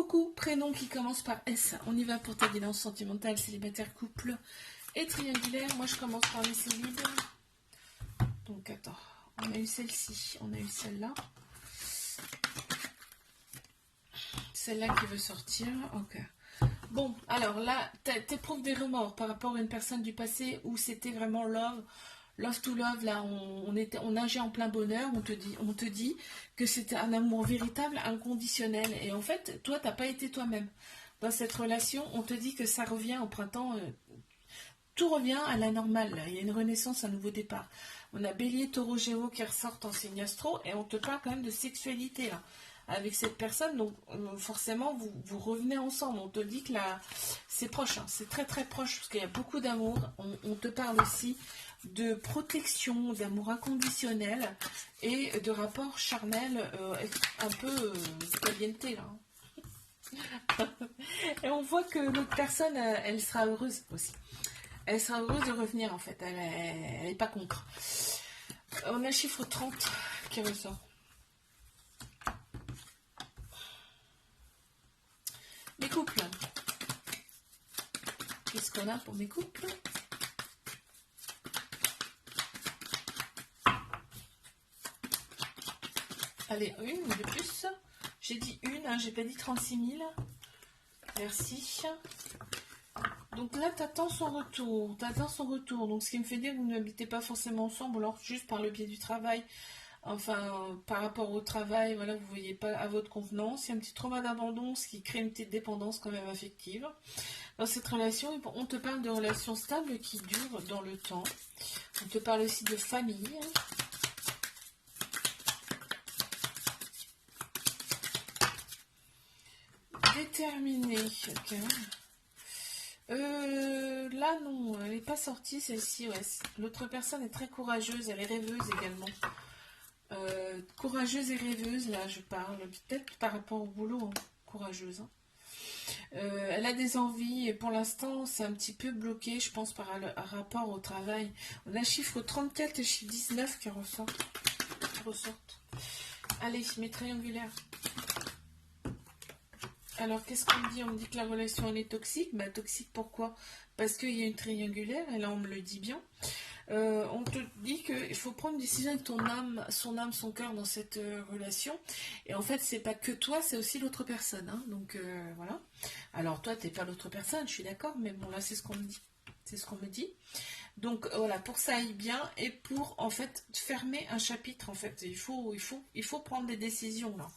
Coucou, prénom qui commence par S. On y va pour ta guidance sentimentale, célibataire, couple et triangulaire. Moi, je commence par les célibes. Donc, attends. On a eu celle-ci, on a eu celle-là. Celle-là qui veut sortir. Ok. Bon, alors là, t'éprouves des remords par rapport à une personne du passé où c'était vraiment love to love. Là, on nageait en plein bonheur. On te dit que c'était un amour véritable, inconditionnel. Et en fait, toi, t'as pas été toi-même. Dans cette relation, on te dit que ça revient au printemps. Tout revient à la normale. Là. Il y a une renaissance, un nouveau départ. On a Bélier, Taureau, Gémeaux qui ressortent en signe astro et on te parle quand même de sexualité là. Avec cette personne, donc forcément vous revenez ensemble. On te dit que là c'est proche, hein, c'est très très proche parce qu'il y a beaucoup d'amour. On te parle aussi de protection, d'amour inconditionnel et de rapport charnel un peu caliente là. Et on voit que l'autre personne, elle sera heureuse aussi. Elle sera heureuse de revenir en fait. Elle n'est pas contre. On a le chiffre 30 qui ressort. Les couples. Qu'est-ce qu'on a pour mes couples? Allez, une de plus. J'ai dit une, hein, j'ai pas dit 36 000. Merci. Donc là, t'attends son retour. T'attends son retour. Donc ce qui me fait dire que vous n'habitez pas forcément ensemble, alors juste par le biais du travail. Enfin, par rapport au travail, voilà, vous ne voyez pas à votre convenance. Il y a un petit trauma d'abandon, ce qui crée une petite dépendance quand même affective. Dans cette relation, on te parle de relations stables qui durent dans le temps. On te parle aussi de famille. Déterminée. Ok. Là, non, elle n'est pas sortie, celle-ci. Ouais. L'autre personne est très courageuse, elle est rêveuse également. Courageuse et rêveuse, là je parle, peut-être par rapport au boulot, hein. Courageuse. Hein. Elle a des envies et pour l'instant c'est un petit peu bloqué, je pense, par rapport au travail. On a chiffre 34 et chiffre 19 qui ressortent. Allez, mes triangulaires. Alors, qu'est-ce qu'on me dit? On me dit que la relation elle est toxique. Bah, toxique pourquoi? Parce qu'il y a une triangulaire, et là on me le dit bien. On te dit qu'il faut prendre une décision avec ton âme, son cœur dans cette relation. Et en fait, c'est pas que toi, c'est aussi l'autre personne. Hein. Donc voilà. Alors toi, t'es pas l'autre personne, je suis d'accord, mais bon là, c'est ce qu'on me dit. C'est ce qu'on me dit. Donc voilà, pour que ça aille bien et pour en fait fermer un chapitre, en fait, il faut prendre des décisions là.